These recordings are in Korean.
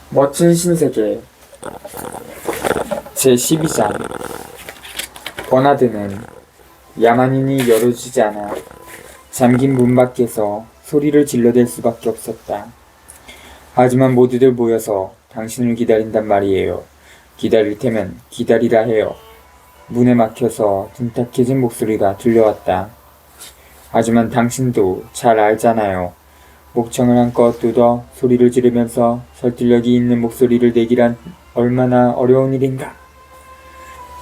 멋진 신세계 제12장 버나드는 야만인이 열어주지 않아 잠긴 문 밖에서 소리를 질러댈 수밖에 없었다. 하지만 모두들 모여서 당신을 기다린단 말이에요. 기다릴 테면 기다리라 해요. 문에 막혀서 둔탁해진 목소리가 들려왔다. 하지만 당신도 잘 알잖아요. 목청을 한껏 뜯어 소리를 지르면서 설득력이 있는 목소리를 내기란 얼마나 어려운 일인가.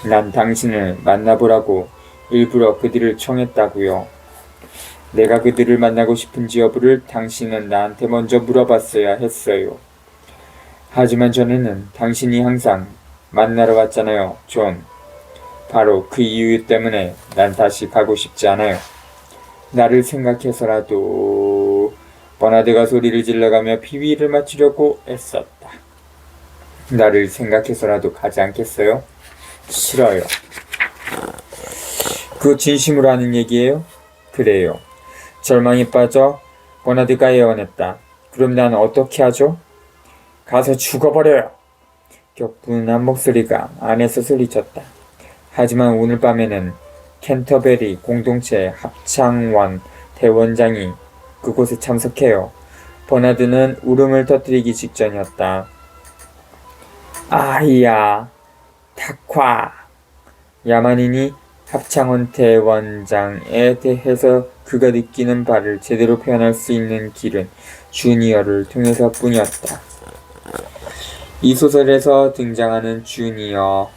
난 당신을 만나보라고 일부러 그들을 청했다고요. 내가 그들을 만나고 싶은지 여부를 당신은 나한테 먼저 물어봤어야 했어요. 하지만 전에는 당신이 항상 만나러 왔잖아요, 존. 바로 그 이유 때문에 난 다시 가고 싶지 않아요. 나를 생각해서라도... 버나드가 소리를 질러가며 비위를 맞추려고 애썼다. 나를 생각해서라도 가지 않겠어요? 싫어요. 그거 진심으로 하는 얘기예요? 그래요. 절망에 빠져 버나드가 애원했다. 그럼 난 어떻게 하죠? 가서 죽어버려요. 격분한 목소리가 안에서 소리쳤다. 하지만 오늘 밤에는 캔터베리 공동체 합창원 대원장이 그곳에 참석해요. 버나드는 울음을 터뜨리기 직전이었다. 아이야, 탁화. 야만인이 합창원 대원장에 대해서 그가 느끼는 바를 제대로 표현할 수 있는 길은 주니어를 통해서뿐이었다. 이 소설에서 등장하는 주니어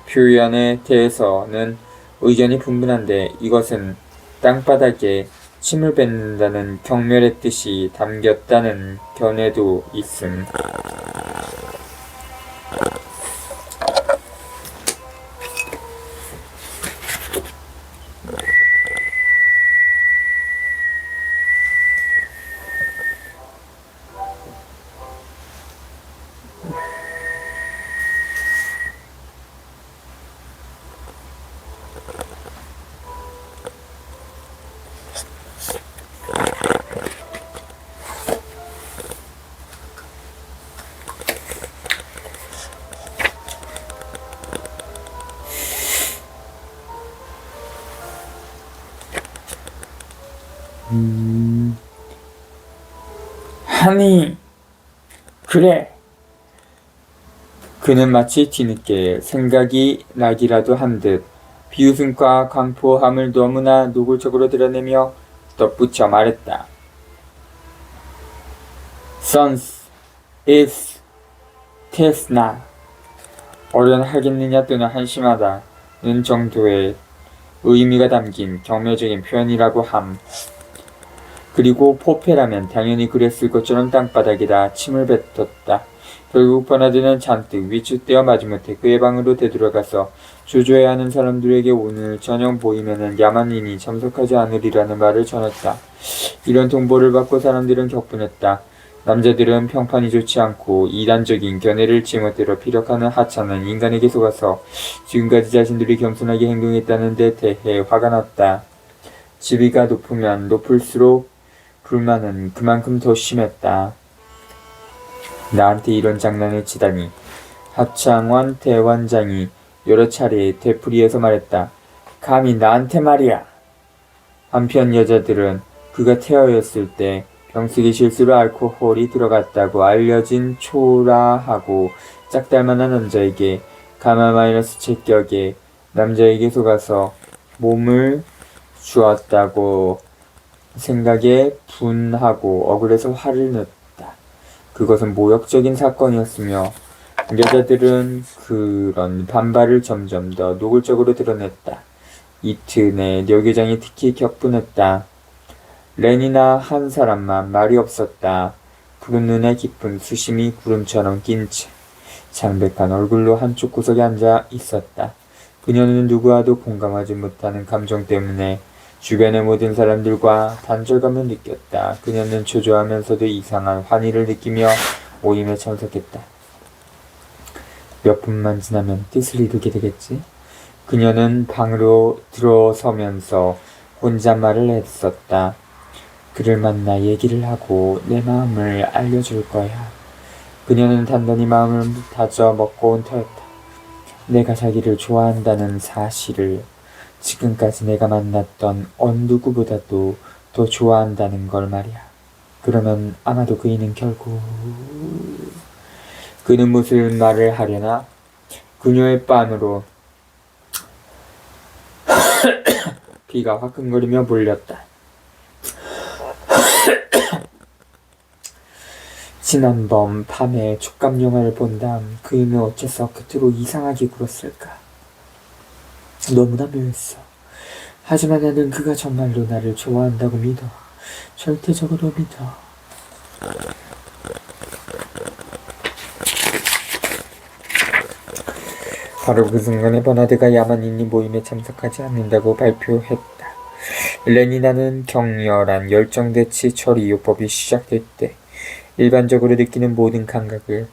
표현에 대해서는 의견이 분분한데 이것은 땅바닥에 침을 뱉는다는 경멸의 뜻이 담겼다는 견해도 있음. 아니, 그래. 그는 마치 뒤늦게 생각이 나기라도 한 듯 비웃음과 강포함을 너무나 노골적으로 드러내며 덧붙여 말했다. Sons is tes나. 어련하겠느냐 또는 한심하다는 정도의 의미가 담긴 경멸적인 표현이라고 함. 그리고 포페라면 당연히 그랬을 것처럼 땅바닥에다 침을 뱉었다. 결국 버나드는 잔뜩 위축되어 마지못해 그의 방으로 되돌아가서 조조해야 하는 사람들에게 오늘 저녁 모임에는 야만인이 참석하지 않으리라는 말을 전했다. 이런 통보를 받고 사람들은 격분했다. 남자들은 평판이 좋지 않고 이단적인 견해를 지멋대로 피력하는 하찮은 인간에게 속아서 지금까지 자신들이 겸손하게 행동했다는 데 대해 화가 났다. 지위가 높으면 높을수록 불만은 그만큼 더 심했다. 나한테 이런 장난을 치다니. 합창원 대원장이 여러 차례 되풀이해서 말했다. 감히 나한테 말이야. 한편 여자들은 그가 태어였을 때 병식의 실수로 알코올이 들어갔다고 알려진 초라하고 짝달만한 남자에게 가마-7 체격의 남자에게 속아서 몸을 주었다고 생각에 분하고 억울해서 화를 냈다. 그것은 모욕적인 사건이었으며 여자들은 그런 반발을 점점 더 노골적으로 드러냈다. 이틀 내 여교장이 특히 격분했다. 렌이나 한 사람만 말이 없었다. 푸른 눈에 깊은 수심이 구름처럼 낀 채 창백한 얼굴로 한쪽 구석에 앉아 있었다. 그녀는 누구와도 공감하지 못하는 감정 때문에 주변의 모든 사람들과 단절감을 느꼈다. 그녀는 초조하면서도 이상한 환희를 느끼며 모임에 참석했다. 몇 분만 지나면 뜻을 이루게 되겠지? 그녀는 방으로 들어서면서 혼잣말을 했었다. 그를 만나 얘기를 하고 내 마음을 알려줄 거야. 그녀는 단단히 마음을 다져 먹고 온 터였다. 내가 자기를 좋아한다는 사실을, 지금까지 내가 만났던 어느 누구보다도 더 좋아한다는 걸 말이야. 그러면 아마도 그이는 결국... 그는 무슨 말을 하려나 그녀의 빤으로 비가 화끈거리며 몰렸다. 지난번 밤에 촉감 영화를 본 다음 그이는 어째서 겉으로 이상하게 굴었을까. 너무나 묘했어. 하지만 나는 그가 정말로 나를 좋아한다고 믿어. 절대적으로 믿어. 바로 그 순간에 버나드가 야만인이 모임에 참석하지 않는다고 발표했다. 레니나는 격렬한 열정대치 처리요법이 시작될 때 일반적으로 느끼는 모든 감각을,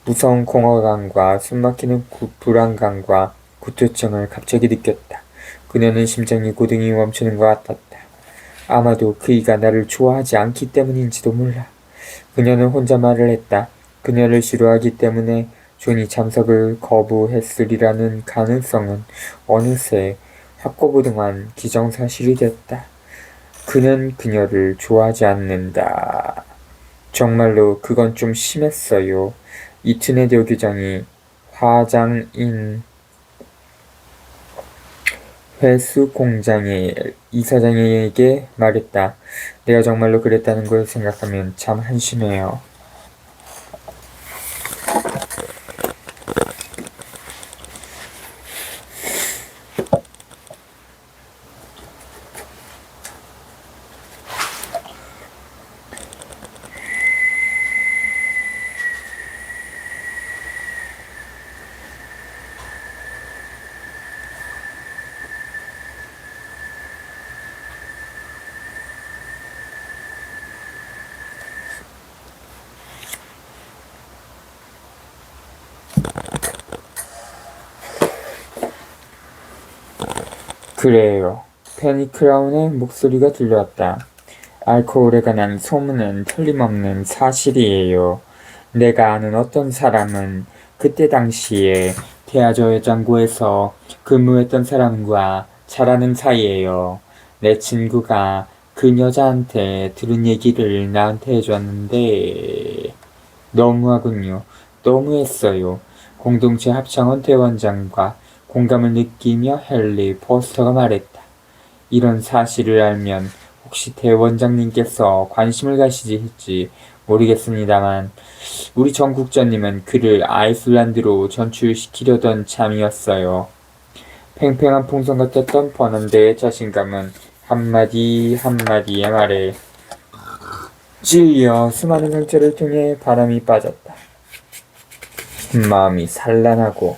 무서운 공허감과 숨막히는 불안감과 구토증을 갑자기 느꼈다. 그녀는 심장이 고등이 멈추는 것 같았다. 아마도 그이가 나를 좋아하지 않기 때문인지도 몰라. 그녀는 혼자 말을 했다. 그녀를 싫어하기 때문에 존이 참석을 거부했으리라는 가능성은 어느새 확고부동한 기정사실이 됐다. 그는 그녀를 좋아하지 않는다. 정말로 그건 좀 심했어요. 이투네디오 교장이 화장인 회수 공장의 이사장에게 말했다. 내가 정말로 그랬다는 걸 생각하면 참 한심해요. 그래요. 페니 크라운의 목소리가 들려왔다. 알코올에 관한 소문은 틀림없는 사실이에요. 내가 아는 어떤 사람은 그때 당시에 태아저 해장고에서 근무했던 사람과 잘 아는 사이예요. 내 친구가 그 여자한테 들은 얘기를 나한테 해줬는데 너무하군요. 너무했어요. 공동체 합창원 대원장과 공감을 느끼며 헨리 포스터가 말했다. 이런 사실을 알면 혹시 대원장님께서 관심을 가지실지 모르겠습니다만 우리 정 국장님은 그를 아이슬란드로 전출시키려던 참이었어요. 팽팽한 풍선 같았던 버넌드의 자신감은 한마디 한마디의 말에 찔려 수많은 상처를 통해 바람이 빠졌다. 마음이 산란하고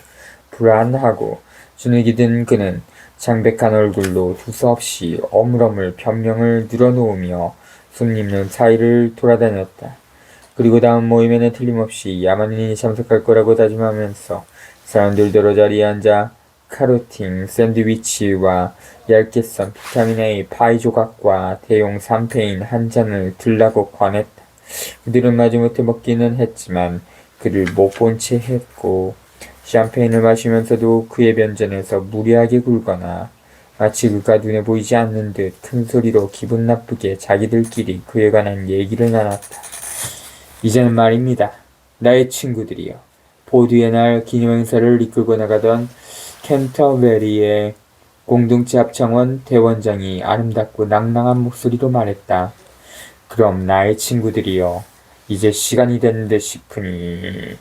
불안하고 주눅이 든 그는 창백한 얼굴로 두서없이 어물어물 변명을 늘어놓으며 손님는 사이를 돌아다녔다. 그리고 다음 모임에는 틀림없이 야만인이 참석할 거라고 다짐하면서 사람들더러 자리에 앉아 카로틴 샌드위치와 얇게 썬 비타민 A 파이 조각과 대용 샴페인 한 잔을 들라고 권했다. 그들은 마지못해 먹기는 했지만 그를 못 본 채 했고 샴페인을 마시면서도 그의 변전에서 무리하게 굴거나 마치 그가 눈에 보이지 않는 듯 큰 소리로 기분 나쁘게 자기들끼리 그에 관한 얘기를 나눴다. 이제는 말입니다. 나의 친구들이여. 보드의 날 기념행사를 이끌고 나가던 캔터베리의 공동체 합창원 대원장이 아름답고 낭랑한 목소리로 말했다. 그럼 나의 친구들이여. 이제 시간이 됐는데 싶으니...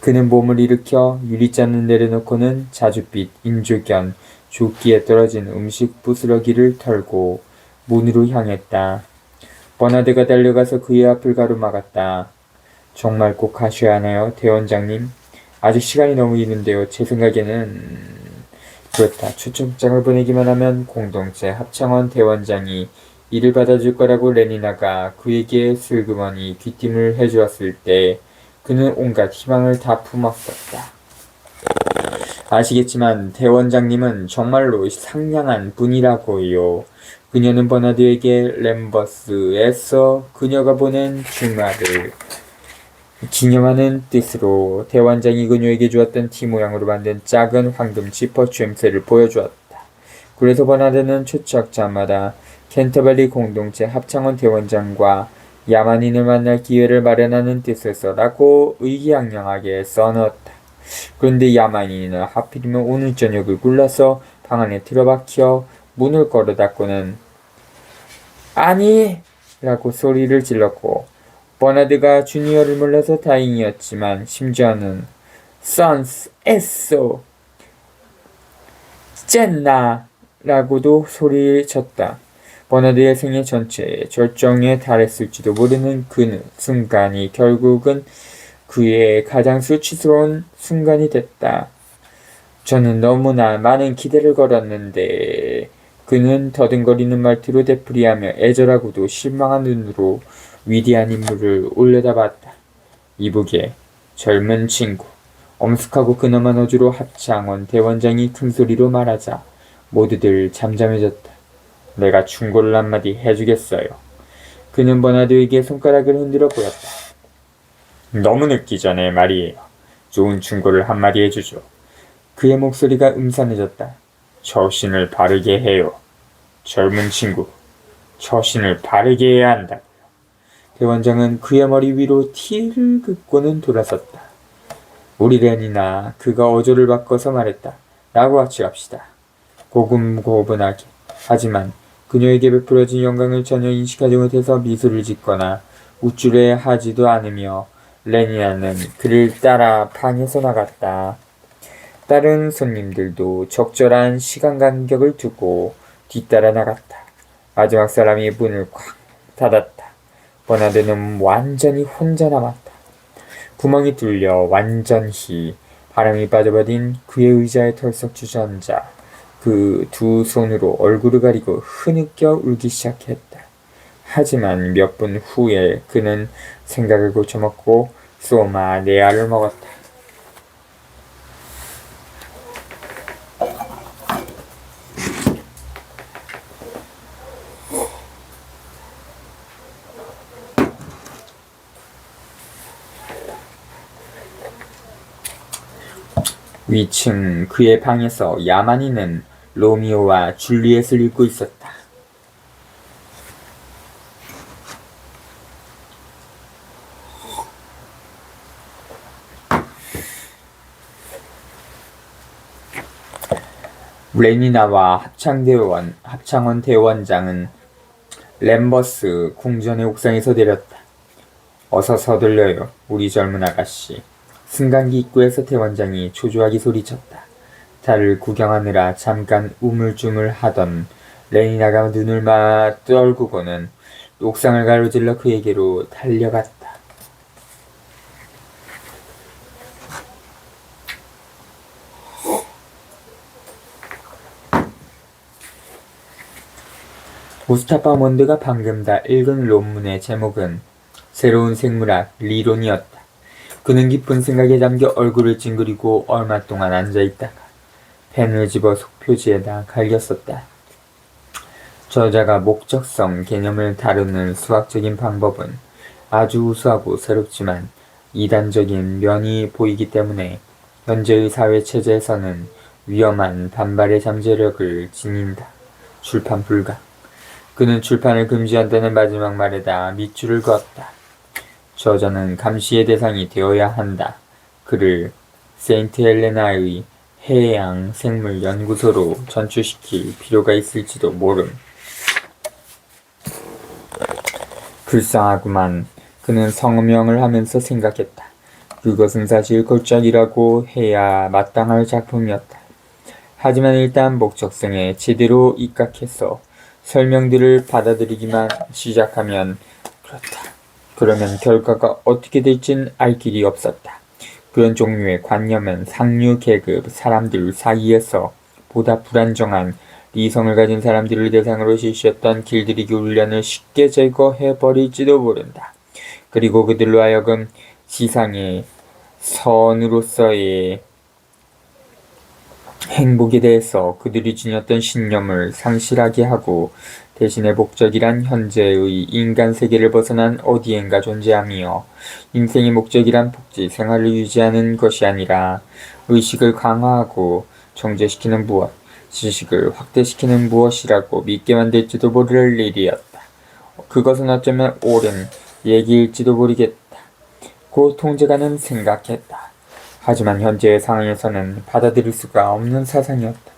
그는 몸을 일으켜 유리잔을 내려놓고는 자줏빛 인조견 조끼에 떨어진 음식 부스러기를 털고 문으로 향했다. 버나드가 달려가서 그의 앞을 가로막았다. 정말 꼭 가셔야 하나요, 대원장님? 아직 시간이 너무 이른데요. 제 생각에는... 그렇다. 초청장을 보내기만 하면 공동체 합창원 대원장이 이를 받아줄 거라고 레니나가 그에게 슬그머니 귀띔을 해주었을 때 그는 온갖 희망을 다 품었었다. 아시겠지만 대원장님은 정말로 상냥한 분이라고요. 그녀는 버나드에게 램버스에서 그녀가 보낸 주말을 기념하는 뜻으로 대원장이 그녀에게 주었던 티 모양으로 만든 작은 황금 지퍼 쫌새를 보여주었다. 그래서 버나드는 초청자마다 캔터버리 공동체 합창원 대원장과 야만인을 만날 기회를 마련하는 뜻에서라고 의기양양하게 써넣었다. 그런데 야만인은 하필이면 오늘 저녁을 골라서 방 안에 틀어박혀 문을 걸어 닫고는 아니! 라고 소리를 질렀고 버나드가 주니어를 몰라서 다행이었지만 심지어는 선스 에쏘 젠나 라고도 소리를 쳤다. 버나드의 생애 전체에 절정에 달했을지도 모르는 그 순간이 결국은 그의 가장 수치스러운 순간이 됐다. 저는 너무나 많은 기대를 걸었는데 그는 더듬거리는 말투로 되풀이하며 애절하고도 실망한 눈으로 위대한 인물을 올려다봤다. 이북의 젊은 친구, 엄숙하고 근엄한 어조로 합창원 대원장이 큰소리로 말하자 모두들 잠잠해졌다. 내가 충고를 한마디 해주겠어요. 그는 버나드에게 손가락을 흔들어 보였다. 너무 늦기 전에 말이에요. 좋은 충고를 한마디 해주죠. 그의 목소리가 음산해졌다. 처신을 바르게 해요. 젊은 친구, 처신을 바르게 해야 한다. 대원장은 그의 머리 위로 티를 긋고는 돌아섰다. 우리 렌이나 그가 어조를 바꿔서 말했다. 라고 같이 갑시다. 고분고분하게. 하지만 그녀에게 베풀어진 영광을 전혀 인식하지 못해서 미소를 짓거나 우쭐해 하지도 않으며 레니아는 그를 따라 방에서 나갔다. 다른 손님들도 적절한 시간 간격을 두고 뒤따라 나갔다. 마지막 사람이 문을 콱 닫았다. 버나드는 완전히 혼자 남았다. 구멍이 뚫려 완전히 바람이 빠져버린 그의 의자에 털썩 주저앉아 그 두 손으로 얼굴을 가리고 흐느껴 울기 시작했다. 하지만 몇 분 후에 그는 생각을 고쳐먹고 소마 네아를 먹었다. 위층 그의 방에서 야만인은 로미오와 줄리엣을 읽고 있었다. 레니나와 합창원 대원장은 램버스 궁전의 옥상에서 내렸다. 어서 서둘러요, 우리 젊은 아가씨. 승강기 입구에서 대원장이 초조하게 소리쳤다. 달을 구경하느라 잠깐 우물쭈물하던 레니나가 눈을 떨구고는 옥상을 가로질러 그에게로 달려갔다. 무스타파 몬드가 방금 다 읽은 논문의 제목은 새로운 생물학 리론이었다. 그는 깊은 생각에 잠겨 얼굴을 찡그리고 얼마 동안 앉아있다가 펜을 집어 속표지에다 갈겼었다. 저자가 목적성 개념을 다루는 수학적인 방법은 아주 우수하고 새롭지만 이단적인 면이 보이기 때문에 현재의 사회체제에서는 위험한 반발의 잠재력을 지닌다. 출판 불가. 그는 출판을 금지한다는 마지막 말에다 밑줄을 그었다. 저자는 감시의 대상이 되어야 한다. 그를 세인트 헬레나의 해양생물연구소로 전출시킬 필요가 있을지도 모름. 불쌍하구만. 그는 성명을 하면서 생각했다. 그것은 사실 걸작이라고 해야 마땅할 작품이었다. 하지만 일단 목적성에 제대로 입각해서 설명들을 받아들이기만 시작하면 그렇다. 그러면 결과가 어떻게 될진 알 길이 없었다. 그런 종류의 관념은 상류 계급 사람들 사이에서 보다 불안정한 이성을 가진 사람들을 대상으로 실시했던 길들이기 훈련을 쉽게 제거해버릴지도 모른다. 그리고 그들로 하여금 지상의 선으로서의 행복에 대해서 그들이 지녔던 신념을 상실하게 하고 대신에 목적이란 현재의 인간 세계를 벗어난 어디엔가 존재함이요. 인생의 목적이란 복지, 생활을 유지하는 것이 아니라 의식을 강화하고 정제시키는 무엇, 지식을 확대시키는 무엇이라고 믿게 만들지도 모를 일이었다. 그것은 어쩌면 옳은 얘기일지도 모르겠다. 고 통제가는 생각했다. 하지만 현재의 상황에서는 받아들일 수가 없는 사상이었다.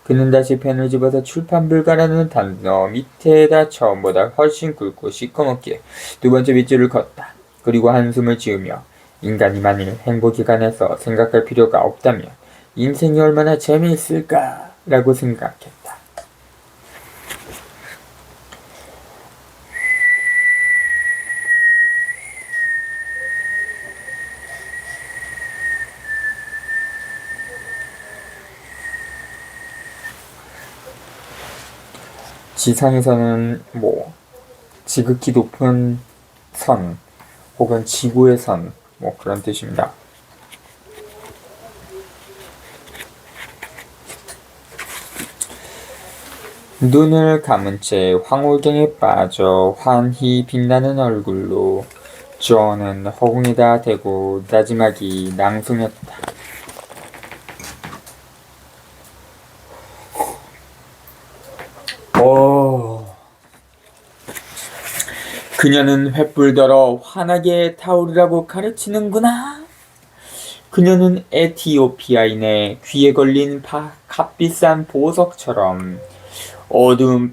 그는 다시 펜을 집어서 출판 불가라는 단어 밑에다 처음보다 훨씬 굵고 시커멓게 두 번째 밑줄을 걷다. 그리고 한숨을 지으며 인간이 만일 행복에 관해서 생각할 필요가 없다면 인생이 얼마나 재미있을까? 라고 생각했다. 지상에서는 지극히 높은 선 혹은 지구의 선 그런 뜻입니다. 눈을 감은 채 황홀경에 빠져 환히 빛나는 얼굴로 존은 허공에다 대고 나지막이 낭송했다. 그녀는 횃불더러 환하게 타오르라고 가르치는구나. 그녀는 에티오피아인의 귀에 걸린 값비싼 보석처럼 어두운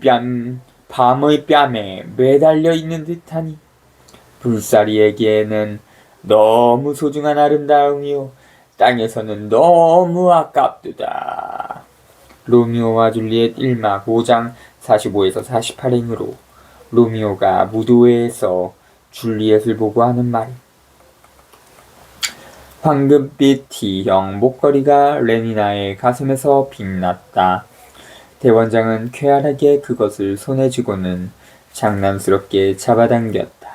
밤의 뺨에 매달려 있는 듯하니 불사리에게는 너무 소중한 아름다움이요 땅에서는 너무 아깝도다. 로미오와 줄리엣 1막 5장 45에서 48행으로 로미오가 무도회에서 줄리엣을 보고 하는 말. 황금빛 T형 목걸이가 레니나의 가슴에서 빛났다. 대원장은 쾌활하게 그것을 손에 쥐고는 장난스럽게 잡아당겼다.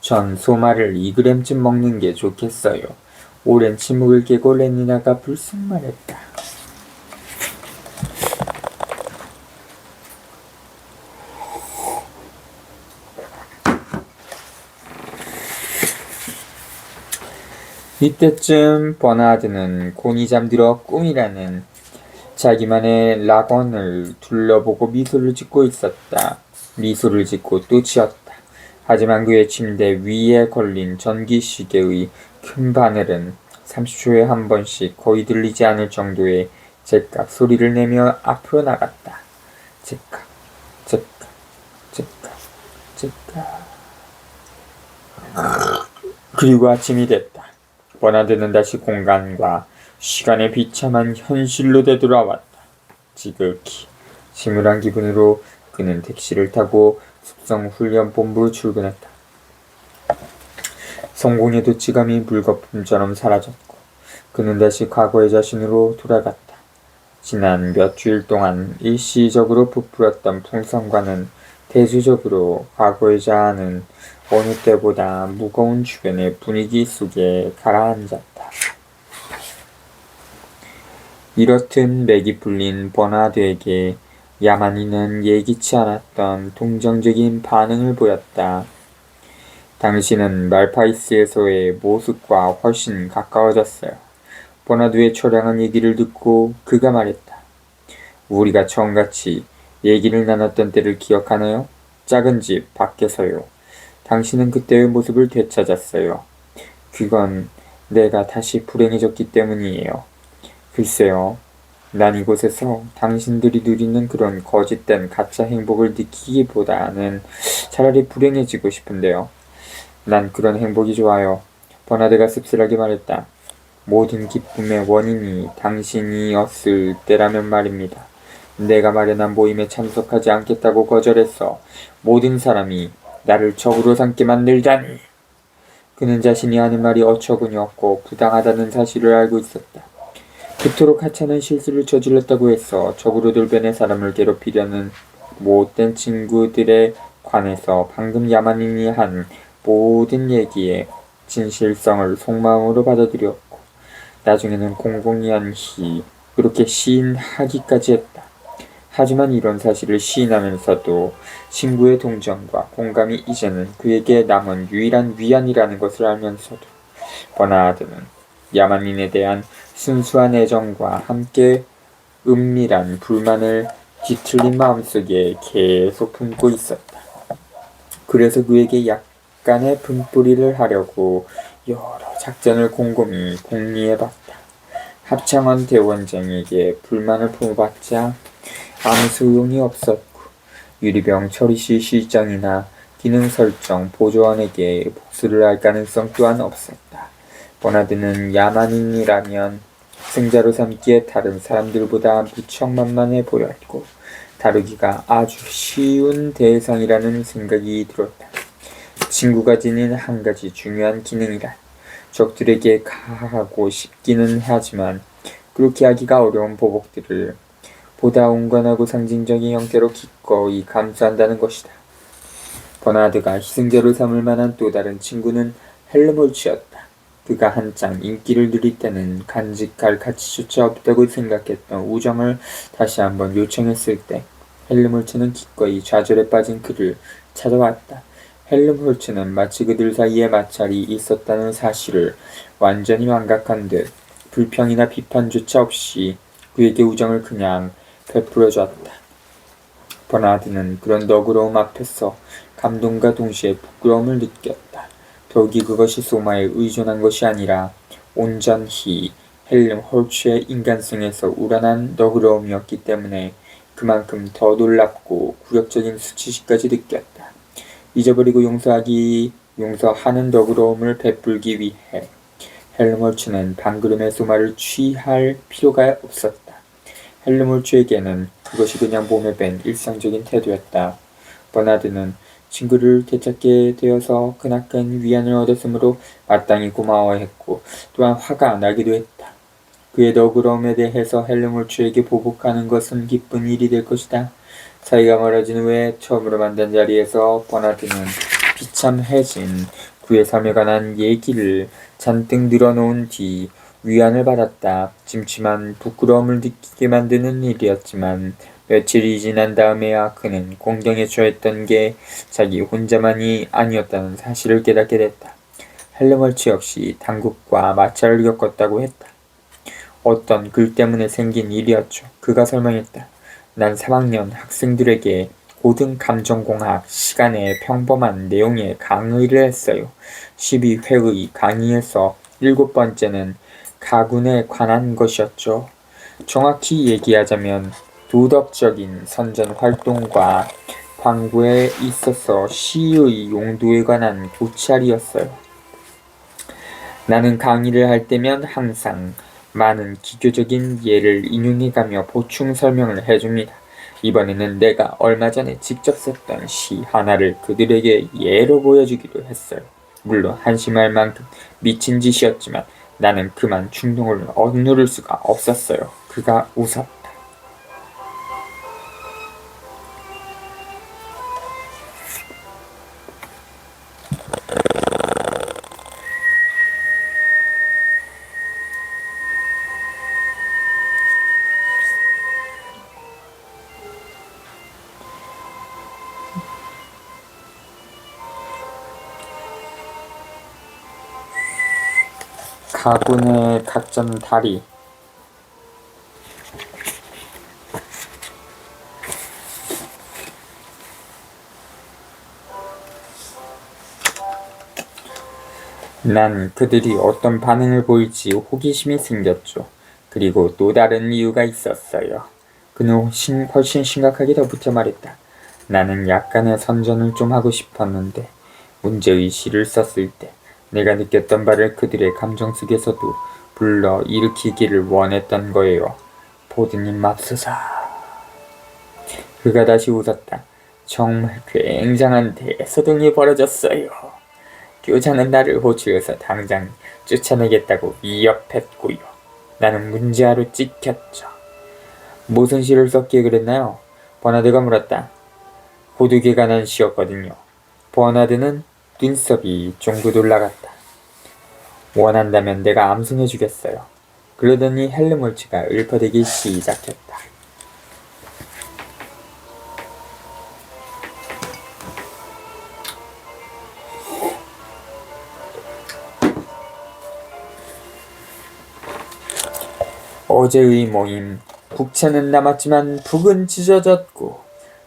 전 소마를 2g쯤 먹는 게 좋겠어요. 오랜 침묵을 깨고 레니나가 불쑥 말했다. 이때쯤 버나드는 곤히 잠들어 꿈이라는 자기만의 락원을 둘러보고 미소를 짓고 있었다. 미소를 짓고 또 지었다. 하지만 그의 침대 위에 걸린 전기시계의 큰 바늘은 30초에 한 번씩 거의 들리지 않을 정도의 제깍 소리를 내며 앞으로 나갔다. 제깍, 제깍, 제깍, 제깍. 그리고 아침이 됐다. 버나드는 다시 공간과 시간의 비참한 현실로 되돌아왔다. 지극히 침울한 기분으로 그는 택시를 타고 숙성훈련본부로 출근했다. 성공의 도치감이 물거품처럼 사라졌고 그는 다시 과거의 자신으로 돌아갔다. 지난 몇 주일 동안 일시적으로 부풀었던 풍성과는 대조적으로 과거의 자아는 어느 때보다 무거운 주변의 분위기 속에 가라앉았다. 이렇듯 맥이 풀린 버나드에게 야만인은 예기치 않았던 동정적인 반응을 보였다. 당신은 말파이스에서의 모습과 훨씬 가까워졌어요. 버나드의 처량한 얘기를 듣고 그가 말했다. 우리가 처음같이 얘기를 나눴던 때를 기억하나요? 작은 집 밖에서요. 당신은 그때의 모습을 되찾았어요. 그건 내가 다시 불행해졌기 때문이에요. 글쎄요. 난 이곳에서 당신들이 누리는 그런 거짓된 가짜 행복을 느끼기보다는 차라리 불행해지고 싶은데요. 난 그런 행복이 좋아요. 버나드가 씁쓸하게 말했다. 모든 기쁨의 원인이 당신이었을 때라면 말입니다. 내가 마련한 모임에 참석하지 않겠다고 거절했어. 모든 사람이 나를 적으로 삼게 만들다니. 그는 자신이 하는 말이 어처구니없고 부당하다는 사실을 알고 있었다. 그토록 하찮은 실수를 저질렀다고 해서 적으로 돌변해 사람을 괴롭히려는 못된 친구들에 관해서 방금 야만인이 한 모든 얘기에 진실성을 속마음으로 받아들였고 나중에는 공공연히 그렇게 시인하기까지 했다. 하지만 이런 사실을 시인하면서도 친구의 동정과 공감이 이제는 그에게 남은 유일한 위안이라는 것을 알면서도 버나드는 야만인에 대한 순수한 애정과 함께 은밀한 불만을 뒤틀린 마음속에 계속 품고 있었다. 그래서 그에게 약간의 분풀이를 하려고 여러 작전을 곰곰이 궁리해봤다. 합창원 대원장에게 불만을 품어봤자 아무 소용이 없었고 유리병 처리실 실장이나 기능 설정 보조원에게 복수를 할 가능성 또한 없었다. 버나드는 야만인이라면 승자로 삼기에 다른 사람들보다 무척 만만해 보였고 다루기가 아주 쉬운 대상이라는 생각이 들었다. 친구가 지닌 한 가지 중요한 기능이란 적들에게 가하고 싶기는 하지만 그렇게 하기가 어려운 보복들을 보다 온건하고 상징적인 형태로 기꺼이 감수한다는 것이다. 버나드가 희생자로 삼을 만한 또 다른 친구는 헬르몰츠였다. 그가 한창 인기를 누릴 때는 간직할 가치조차 없다고 생각했던 우정을 다시 한번 요청했을 때 헬르몰츠는 기꺼이 좌절에 빠진 그를 찾아왔다. 헬름홀츠는 마치 그들 사이에 마찰이 있었다는 사실을 완전히 망각한 듯 불평이나 비판조차 없이 그에게 우정을 그냥 베풀어줬다. 버나드는 그런 너그러움 앞에서 감동과 동시에 부끄러움을 느꼈다. 더욱이 그것이 소마에 의존한 것이 아니라 온전히 헬름홀츠의 인간성에서 우러난 너그러움이었기 때문에 그만큼 더 놀랍고 굴욕적인 수치심까지 느꼈다. 잊어버리고 용서하는 너그러움을 베풀기 위해 헬름홀츠는 반그름의 소마를 취할 필요가 없었다. 헬름홀츠에게는 그것이 그냥 몸에 밴 일상적인 태도였다. 버나드는 친구를 되찾게 되어서 그나큰 위안을 얻었으므로 마땅히 고마워했고 또한 화가 나기도 했다. 그의 너그러움에 대해서 헬름홀츠에게 보복하는 것은 기쁜 일이 될 것이다. 사이가 멀어진 후에 처음으로 만난 자리에서 버나드는 비참해진 그의 삶에 관한 얘기를 잔뜩 늘어놓은 뒤 위안을 받았다. 찜찜한 부끄러움을 느끼게 만드는 일이었지만 며칠이 지난 다음에야 그는 공경에 처했던 게 자기 혼자만이 아니었다는 사실을 깨닫게 됐다. 헬름홀츠 역시 당국과 마찰을 겪었다고 했다. 어떤 글 때문에 생긴 일이었죠. 그가 설명했다. 난 3학년 학생들에게 고등 감정공학 시간에 평범한 내용의 강의를 했어요. 12회의 강의에서 7번째는 가군에 관한 것이었죠. 정확히 얘기하자면 도덕적인 선전 활동과 광고에 있어서 시의 용도에 관한 교찰이었어요. 나는 강의를 할 때면 항상 많은 기교적인 예를 인용해가며 보충 설명을 해줍니다. 이번에는 내가 얼마 전에 직접 썼던 시 하나를 그들에게 예로 보여주기로 했어요. 물론 한심할 만큼 미친 짓이었지만 나는 그만 충동을 억누를 수가 없었어요. 그가 웃었다. 가군의 각전 다리. 난 그들이 어떤 반응을 보일지 호기심이 생겼죠. 그리고 또 다른 이유가 있었어요. 그는 훨씬 심각하게 덧붙여 말했다. 나는 약간의 선전을 좀 하고 싶었는데 문제의 시를 썼을 때 내가 느꼈던 바를 그들의 감정 속에서도 불러 일으키기를 원했던 거예요. 보드님 맙소사. 그가 다시 웃었다. 정말 굉장한 대소동이 벌어졌어요. 교장은 나를 호출해서 당장 쫓아내겠다고 위협했고요. 나는 문제아로 찍혔죠. 무슨 시를 썼기에 그랬나요? 버나드가 물었다. 고독에 관한 시였거든요. 버나드는 눈썹이 쫑긋 올라갔다. 원한다면 내가 암송해주겠어요. 그러더니 헬름홀츠가 읊어대기 시작했다. 어제의 모임. 북채는 남았지만 북은 찢어졌고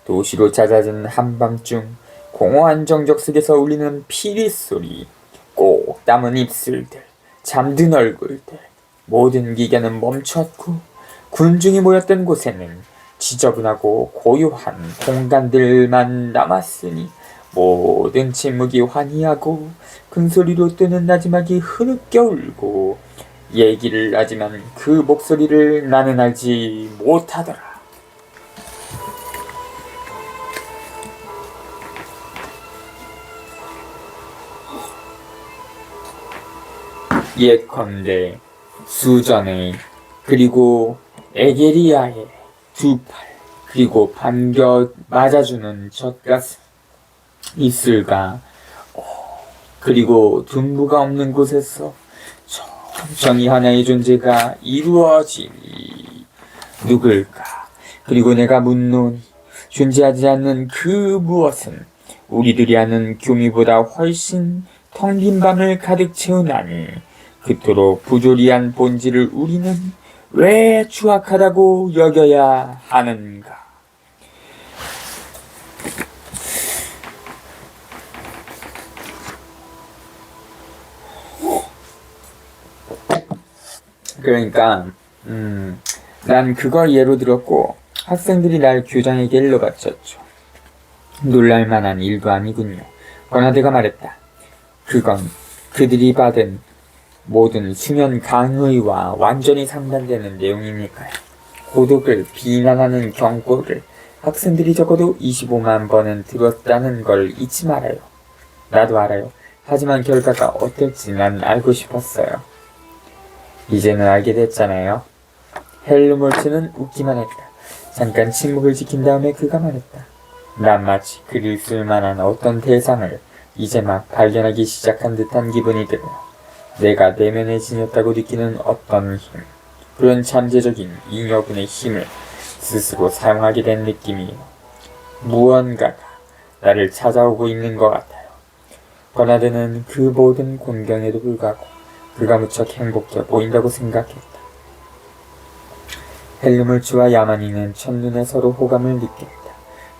도시로 잦아든 한밤중 공허한 정적 속에서 울리는 피리 소리, 꼭 담은 입술들, 잠든 얼굴들, 모든 기계는 멈췄고 군중이 모였던 곳에는 지저분하고 고요한 공간들만 남았으니 모든 침묵이 환희하고 큰소리로 뜨는 나지막이 흐느껴 울고 얘기를 하지만 그 목소리를 나는 알지 못하더라. 예컨대 수전에 그리고 에게리아의 두 팔 그리고 반겨 맞아주는 젖가슴 입술과 그리고 둔부가 없는 곳에서 천천히 하나의 존재가 이루어지니 누굴까? 그리고 내가 묻노니 존재하지 않는 그 무엇은 우리들이 아는 교미보다 훨씬 텅 빈 밤을 가득 채우나니 그토록 부조리한 본질을 우리는 왜 추악하다고 여겨야 하는가? 그러니까 난 그걸 예로 들었고 학생들이 날 교장에게 일러바쳤죠. 놀랄만한 일도 아니군요. 버나드가 말했다. 그건 그들이 받은 모든 수면 강의와 완전히 상반되는 내용이니까요. 고독을 비난하는 경고를 학생들이 적어도 25만 번은 들었다는 걸 잊지 말아요. 나도 알아요. 하지만 결과가 어떨지 난 알고 싶었어요. 이제는 알게 됐잖아요. 헬름홀츠는 웃기만 했다. 잠깐 침묵을 지킨 다음에 그가 말했다. 난 마치 글을 쓸만한 어떤 대상을 이제 막 발견하기 시작한 듯한 기분이 들어요. 내가 내면에 지녔다고 느끼는 어떤 힘, 그런 잠재적인 잉여분의 힘을 스스로 사용하게 된 느낌이에요. 무언가가 나를 찾아오고 있는 것 같아요. 버나드는 그 모든 곤경에도 불구하고 그가 무척 행복해 보인다고 생각했다. 헬름홀츠와 야만이는 첫눈에 서로 호감을 느꼈다.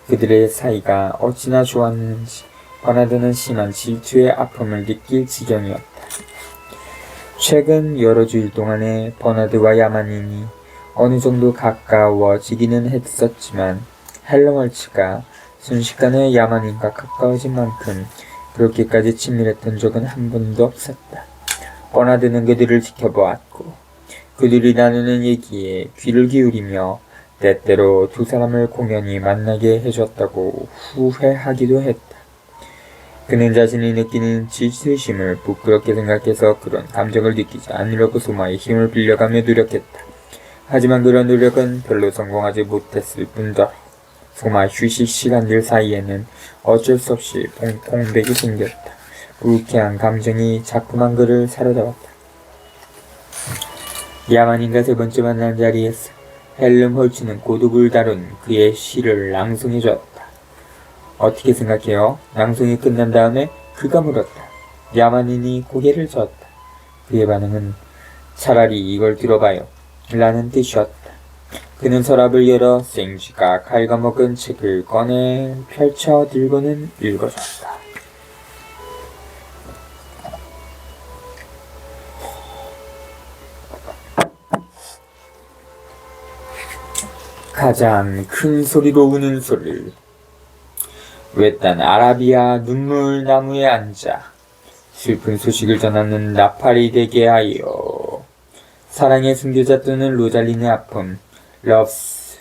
그들의 사이가 어찌나 좋았는지 버나드는 심한 질투의 아픔을 느낄 지경이었다. 최근 여러 주일 동안에 버나드와 야만인이 어느 정도 가까워지기는 했었지만 헬름홀츠가 순식간에 야만인과 가까워진 만큼 그렇게까지 친밀했던 적은 한 번도 없었다. 버나드는 그들을 지켜보았고 그들이 나누는 얘기에 귀를 기울이며 때때로 두 사람을 공연히 만나게 해줬다고 후회하기도 했다. 그는 자신이 느끼는 질투심을 부끄럽게 생각해서 그런 감정을 느끼지 않으려고 소마의 힘을 빌려가며 노력했다. 하지만 그런 노력은 별로 성공하지 못했을 뿐더러 소마 휴식 시간들 사이에는 어쩔 수 없이 공백이 생겼다. 불쾌한 감정이 자꾸만 그를 사로잡았다. 야만인과 세 번째 만난 자리에서 헬름홀츠는 고독을 다룬 그의 시를 낭송해줬다. 어떻게 생각해요? 낭송이 끝난 다음에 그가 물었다. 야만인이 고개를 저었다. 그의 반응은 차라리 이걸 들어봐요 라는 뜻이었다. 그는 서랍을 열어 생쥐가 갉아먹은 책을 꺼내 펼쳐 들고는 읽어줬다. 가장 큰 소리로 우는 소리를 외딴 아라비아 눈물나무에 앉아 슬픈 소식을 전하는 나파리되게 하여 사랑에 숨겨졌던 로잘린의 아픔 러브스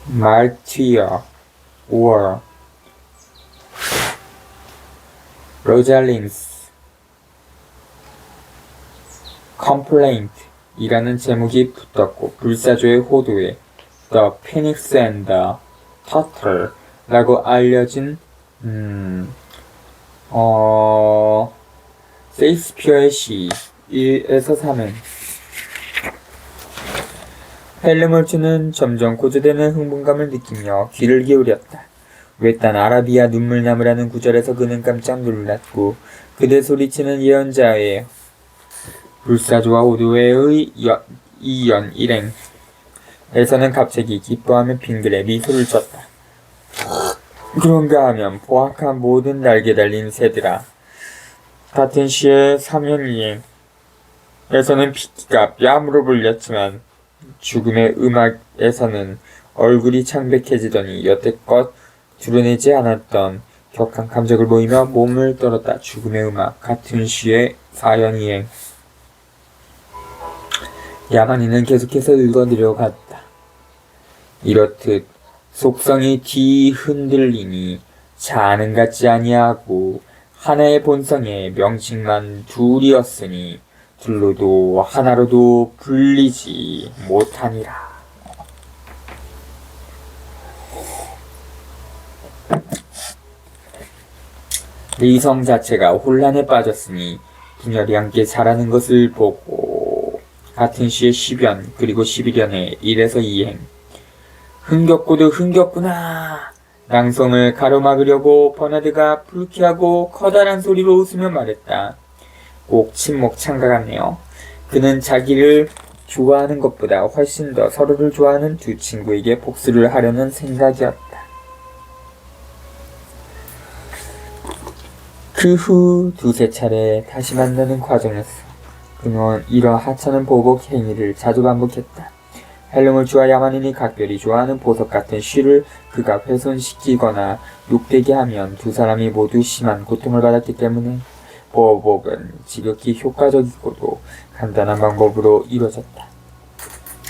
말티어 or 로잘린스 complaint 이라는 제목이 붙었고 불사조의 호도에 The Phoenix and the Turtle 라고 알려진 세익스피어의 시 1에서 3은 헬름홀츠는 점점 고조되는 흥분감을 느끼며 귀를 기울였다. 외딴 아라비아 눈물나무라는 구절에서 그는 깜짝 놀랐고 그대 소리치는 예언자예요. 불사조와 오도회의 이연 일행에서는 갑자기 기뻐하며 빙그레 미소를 쳤다. 그런가 하면 포악한 모든 날개 달린 새들아, 같은 시의 3년 이행에서는 피기가 뺨으로 불렸지만 죽음의 음악에서는 얼굴이 창백해지더니 여태껏 드러내지 않았던 격한 감정을 보이며 몸을 떨었다. 죽음의 음악, 같은 시의 4연이행. 야만이는 계속해서 읽어내려갔다. 이렇듯 속성이 뒤흔들리니 자아는 같지 아니하고 하나의 본성의 명칭만 둘이었으니 둘로도 하나로도 분리지 못하니라. 의성 자체가 혼란에 빠졌으니 분열이 함께 자라는 것을 보고 같은 시의 10연 그리고 11연의 1에서 2행. 흥겹고도 흥겹구나. 낭송을 가로막으려고 버나드가 불쾌하고 커다란 소리로 웃으며 말했다. 꼭 친목 창가 같네요. 그는 자기를 좋아하는 것보다 훨씬 더 서로를 좋아하는 두 친구에게 복수를 하려는 생각이었다. 그 후 두세 차례 다시 만나는 과정에서 그는 이러 하찮은 보복 행위를 자주 반복했다. 헬름홀츠와 야만인이 각별히 좋아하는 보석 같은 쉬를 그가 훼손시키거나 욕되게 하면 두 사람이 모두 심한 고통을 받았기 때문에 보복은 지극히 효과적이고도 간단한 방법으로 이루어졌다.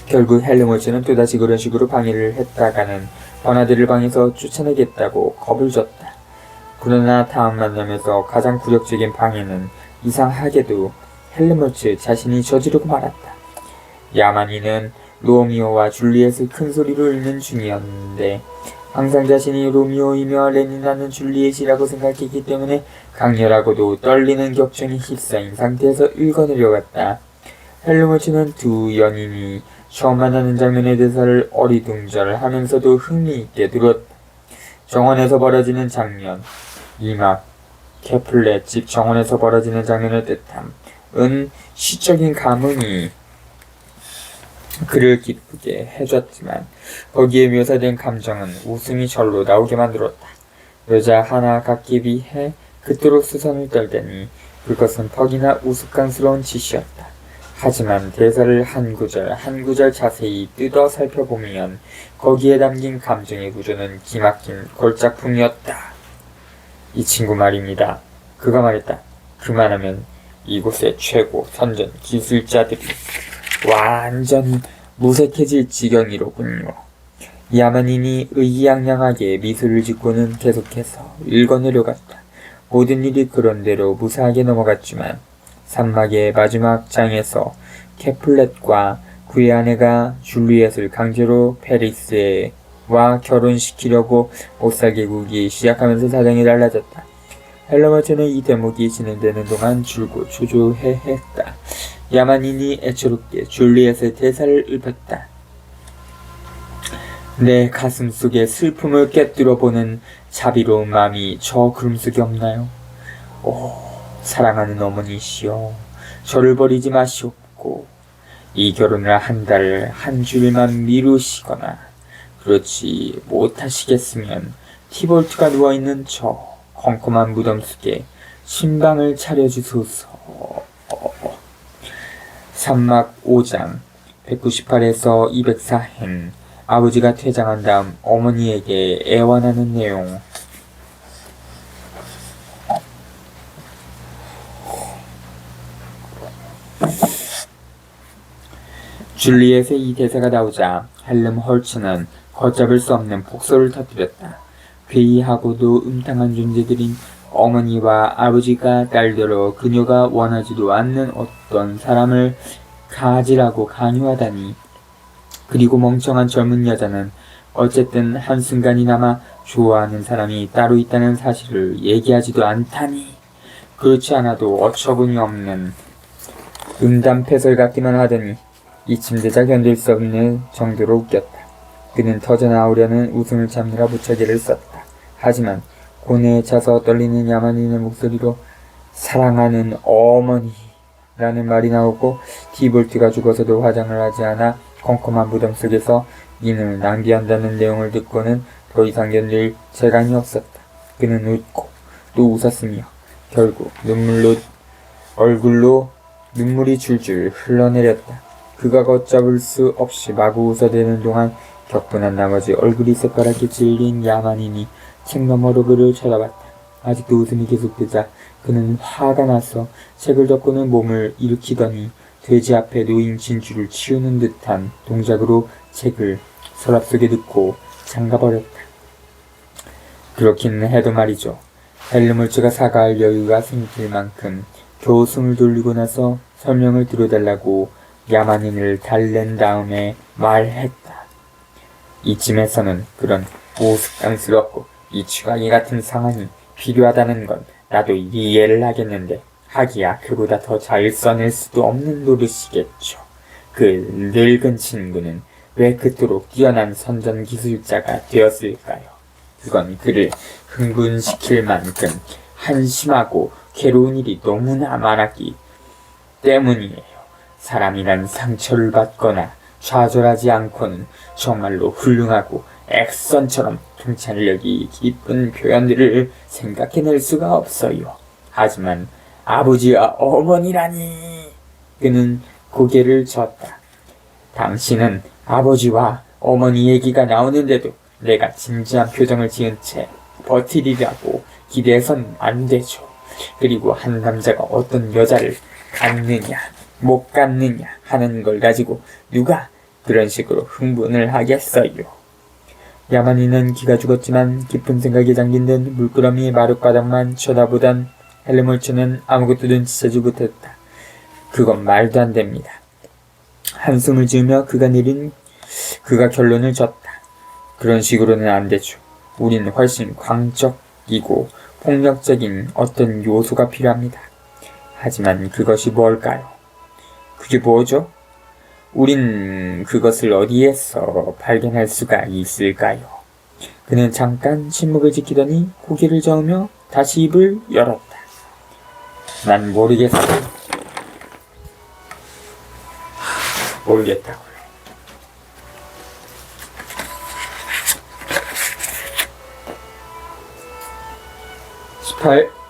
결국 헬름홀츠는 또다시 그런 식으로 방해를 했다가는 버나드를 방에서 쫓아내겠다고 겁을 줬다. 그러나 다음 만남에서 가장 굴욕적인 방해는 이상하게도 헬름홀츠 자신이 저지르고 말았다. 야만인은 로미오와 줄리엣을 큰 소리로 읽는 중이었는데 항상 자신이 로미오이며 레니나는 줄리엣이라고 생각했기 때문에 강렬하고도 떨리는 격정에 휩싸인 상태에서 읽어내려갔다. 헬름홀츠는 두 연인이 처음 만나는 장면의 대사를 어리둥절하면서도 흥미있게 들었다. 정원에서 벌어지는 장면, 이막 케플렛 집 정원에서 벌어지는 장면을 뜻함은 시적인 감흥이 그를 기쁘게 해줬지만 거기에 묘사된 감정은 웃음이 절로 나오게 만들었다. 여자 하나 갖기에 비해 그토록 수선을 떨다니 그것은 퍽이나 우스꽝스러운 짓이었다. 하지만 대사를 한 구절 한 구절 자세히 뜯어 살펴보면 거기에 담긴 감정의 구조는 기막힌 걸작품이었다. 이 친구 말입니다. 그가 말했다. 그만하면 이곳의 최고 선전 기술자들이 완전히 무색해질 지경이로군요. 야만인이 의기양양하게 미소를 짓고는 계속해서 읽어내려갔다. 모든 일이 그런대로 무사하게 넘어갔지만 산막의 마지막 장에서 케플렛과 그의 아내가 줄리엣을 강제로 페리스와 결혼시키려고 못살개국이 시작하면서 사정이 달라졌다. 헬름홀츠는 이 대목이 진행되는 동안 줄곧 초조해했다. 야만인이 애처롭게 줄리엣의 대사를 읊었다. 내 가슴 속에 슬픔을 꿰뚫어보는 자비로운 마음이 저 구름 속에 없나요? 오, 사랑하는 어머니시여, 저를 버리지 마시옵고 이 결혼을 한 달 한 주일만 미루시거나 그렇지 못하시겠으면 티볼트가 누워있는 저 컴컴한 무덤 속에 신방을 차려주소서. 산막 5장 198에서 204행. 아버지가 퇴장한 다음 어머니에게 애원하는 내용. 줄리엣의 이 대사가 나오자 헬름홀츠는 걷잡을 수 없는 폭소를 터뜨렸다. 괴이하고도 음탕한 존재들인 어머니와 아버지가 딸더러 그녀가 원하지도 않는 어떤 사람을 가지라고 강요하다니. 그리고 멍청한 젊은 여자는 어쨌든 한순간이나마 좋아하는 사람이 따로 있다는 사실을 얘기하지도 않다니. 그렇지 않아도 어처구니 없는 음담패설 같기만 하더니 이 침대자 견딜 수 없는 정도로 웃겼다. 그는 터져나오려는 웃음을 참느라 무척이를 썼다. 하지만 고뇌에 차서 떨리는 야만인의 목소리로 사랑하는 어머니라는 말이 나오고 티볼트가 죽어서도 화장을 하지 않아 컴컴한 무덤 속에서 인을 낭비한다는 내용을 듣고는 더 이상 견딜 재간이 없었다. 그는 웃고 또 웃었으며 결국 얼굴로 눈물이 줄줄 흘러내렸다. 그가 걷잡을 수 없이 마구 웃어대는 동안 격분한 나머지 얼굴이 새파랗게 질린 야만인이 책 너머로 그를 쳐다봤다. 아직도 웃음이 계속되자 그는 화가 나서 책을 덮고는 몸을 일으키더니 돼지 앞에 놓인 진주를 치우는 듯한 동작으로 책을 서랍 속에 넣고 잠가버렸다. 그렇기는 해도 말이죠. 헬르몰츠가 사과할 여유가 생길 만큼 겨우 숨을 돌리고 나서 설명을 들어달라고 야만인을 달랜 다음에 말했다. 이쯤에서는 그런 우스꽝스럽고 이치광이 같은 상황이 필요하다는 건 나도 이해를 하겠는데 하기야 그보다 더 잘 써낼 수도 없는 노릇이겠죠. 그 늙은 친구는 왜 그토록 뛰어난 선전기술자가 되었을까요? 그건 그를 흥분시킬 만큼 한심하고 괴로운 일이 너무나 많았기 때문이에요. 사람이란 상처를 받거나 좌절하지 않고는 정말로 훌륭하고 액선처럼 통찰력이 깊은 표현들을 생각해낼 수가 없어요. 하지만 아버지와 어머니라니. 그는 고개를 젓다. 당신은 아버지와 어머니 얘기가 나오는데도 내가 진지한 표정을 지은 채 버티리라고 기대해선 안 되죠. 그리고 한 남자가 어떤 여자를 갖느냐 못 갖느냐 하는 걸 가지고 누가 그런 식으로 흥분을 하겠어요. 야만인은 기가 죽었지만 깊은 생각에 잠긴 듯 물끄러미 마룻바닥만 쳐다보던 헬르몰츠는 아무것도 눈치채지 못했다. 그건 말도 안 됩니다. 한숨을 지으며 그가 결론을 졌다. 그런 식으로는 안 되죠. 우리는 훨씬 광적이고 폭력적인 어떤 요소가 필요합니다. 하지만 그것이 뭘까요? 그게 뭐죠? 우린 그것을 어디에서 발견할 수가 있을까요? 그는 잠깐 침묵을 지키더니 고개를 저으며 다시 입을 열었다. 난 모르겠어. 모르겠다고요. 18